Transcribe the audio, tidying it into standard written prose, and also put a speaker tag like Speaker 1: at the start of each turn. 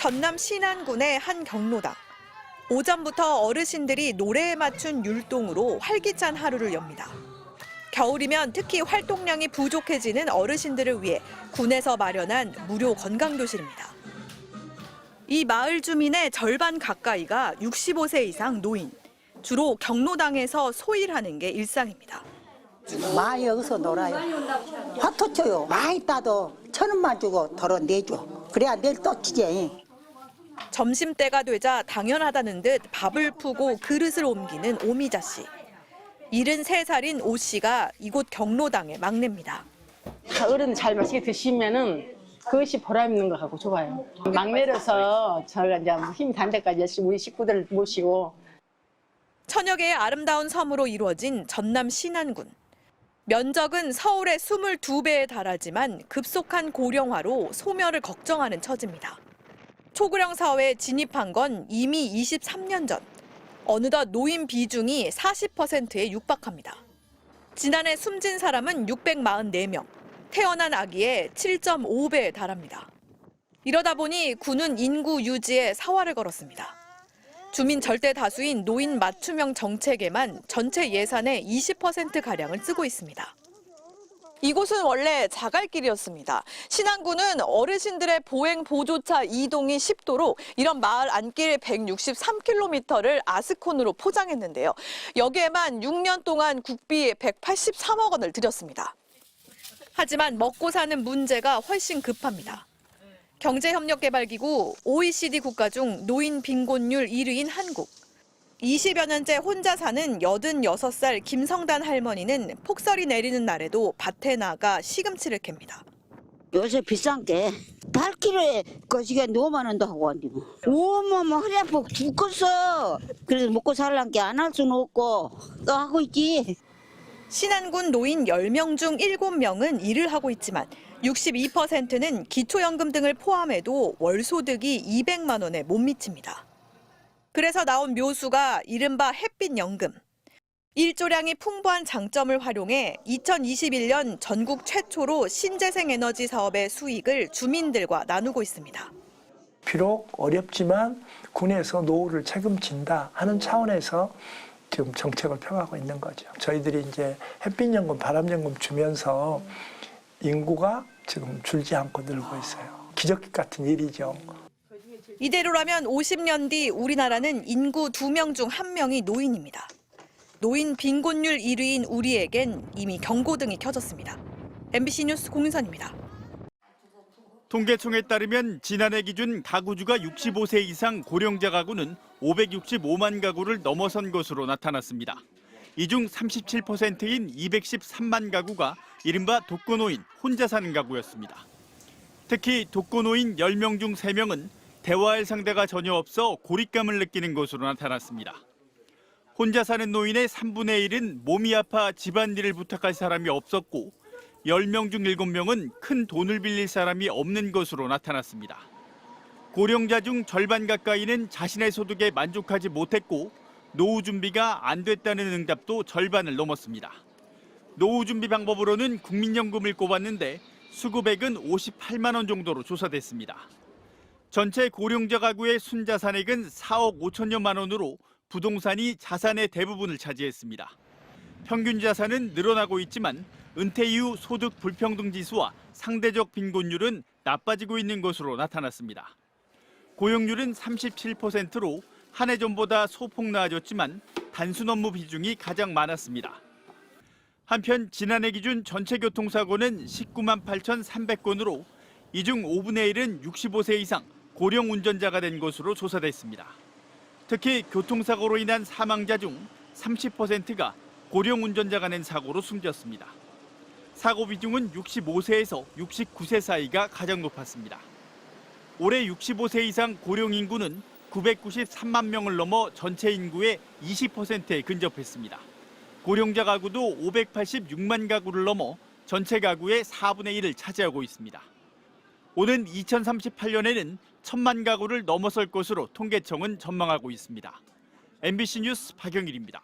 Speaker 1: 전남 신안군의 한 경로당. 오전부터 어르신들이 노래에 맞춘 율동으로 활기찬 하루를 엽니다. 겨울이면 특히 활동량이 부족해지는 어르신들을 위해 군에서 마련한 무료 건강교실입니다. 이 마을 주민의 절반 가까이가 65세 이상 노인. 주로 경로당에서 소일하는 게 일상입니다.
Speaker 2: 많이 여기서 놀아요. 화토 쳐요. 많이 따도 1,000원만 주고 덜어내줘. 그래야 내일 또 치지.
Speaker 1: 점심때가 되자 당연하다는 듯 밥을 푸고 그릇을 옮기는 오미자 씨. 73살인 오 씨가 이곳 경로당의 막내입니다.
Speaker 3: 어른 잘 맛있게 드시면은 그것이 보람 있는 것 같고 좋아요. 막내로서 저희가 이제 힘이 단 데까지 열심히 우리 식구들 모시고.
Speaker 1: 천여 개의 아름다운 섬으로 이루어진 전남 신안군. 면적은 서울의 22배에 달하지만 급속한 고령화로 소멸을 걱정하는 처지입니다. 초고령 사회에 진입한 건 이미 23년 전. 어느덧 노인 비중이 40%에 육박합니다. 지난해 숨진 사람은 644명, 태어난 아기의 7.5배에 달합니다. 이러다 보니 군은 인구 유지에 사활을 걸었습니다. 주민 절대 다수인 노인 맞춤형 정책에만 전체 예산의 20%가량을 쓰고 있습니다. 이곳은 원래 자갈길이었습니다. 신안군은 어르신들의 보행 보조차 이동이 쉽도록 이런 마을 안길 163km를 아스콘으로 포장했는데요. 여기에만 6년 동안 국비 183억 원을 들였습니다. 하지만 먹고 사는 문제가 훨씬 급합니다. 경제협력개발기구 OECD 국가 중 노인 빈곤율 1위인 한국. 20여 년째 혼자 사는 86살 김성단 할머니는 폭설이 내리는 날에도 밭에 나가 시금치를 캡니다.
Speaker 4: 요새 비싼 게 8kg에 거시기에 너무 많은데 하고 왔니 뭐. 어머머 허리 아파 죽겠어. 그래서 먹고 살란 게 안 할 수는 없고 또 하고 있지.
Speaker 1: 신안군 노인 10명 중 7명은 일을 하고 있지만 62%는 기초연금 등을 포함해도 월소득이 200만 원에 못 미칩니다. 그래서 나온 묘수가 이른바 햇빛연금. 일조량이 풍부한 장점을 활용해 2021년 전국 최초로 신재생에너지 사업의 수익을 주민들과 나누고 있습니다.
Speaker 5: 비록 어렵지만 군에서 노후를 책임진다 하는 차원에서 지금 정책을 펴가고 있는 거죠. 저희들이 이제 햇빛연금, 바람연금 주면서 인구가 지금 줄지 않고 늘고 있어요. 기적 같은 일이죠.
Speaker 1: 이대로라면 50년 뒤 우리나라는 인구 2명 중 1명이 노인입니다. 노인 빈곤율 1위인 우리에겐 이미 경고등이 켜졌습니다. MBC 뉴스 공윤선입니다.
Speaker 6: 통계청에 따르면 지난해 기준 가구주가 65세 이상 고령자 가구는 565만 가구를 넘어선 것으로 나타났습니다. 이 중 37%인 213만 가구가 이른바 독거노인, 혼자 사는 가구였습니다. 특히 독거노인 10명 중 3명은 대화할 상대가 전혀 없어 고립감을 느끼는 것으로 나타났습니다. 혼자 사는 노인의 3분의 1은 몸이 아파 집안일을 부탁할 사람이 없었고 10명 중 7명은 큰 돈을 빌릴 사람이 없는 것으로 나타났습니다. 고령자 중 절반 가까이는 자신의 소득에 만족하지 못했고 노후 준비가 안 됐다는 응답도 절반을 넘었습니다. 노후 준비 방법으로는 국민연금을 꼽았는데 수급액은 58만 원 정도로 조사됐습니다. 전체 고령자 가구의 순자산액은 4억 5천여만 원으로 부동산이 자산의 대부분을 차지했습니다. 평균 자산은 늘어나고 있지만 은퇴 이후 소득 불평등 지수와 상대적 빈곤율은 나빠지고 있는 것으로 나타났습니다. 고용률은 37%로 한 해 전보다 소폭 나아졌지만 단순 업무 비중이 가장 많았습니다. 한편 지난해 기준 전체 교통사고는 19만 8,300건으로 이 중 5분의 1은 65세 이상 고령 운전자가 된 것으로 조사됐습니다. 특히 교통사고로 인한 사망자 중 30%가 고령 운전자가 낸 사고로 숨졌습니다. 사고 비중은 65세에서 69세 사이가 가장 높았습니다. 올해 65세 이상 고령 인구는 993만 명을 넘어 전체 인구의 20%에 근접했습니다. 고령자 가구도 586만 가구를 넘어 전체 가구의 4분의 1을 차지하고 있습니다. 오는 2038년에는 1,000만 가구를 넘어설 것으로 통계청은 전망하고 있습니다. MBC 뉴스 박영일입니다.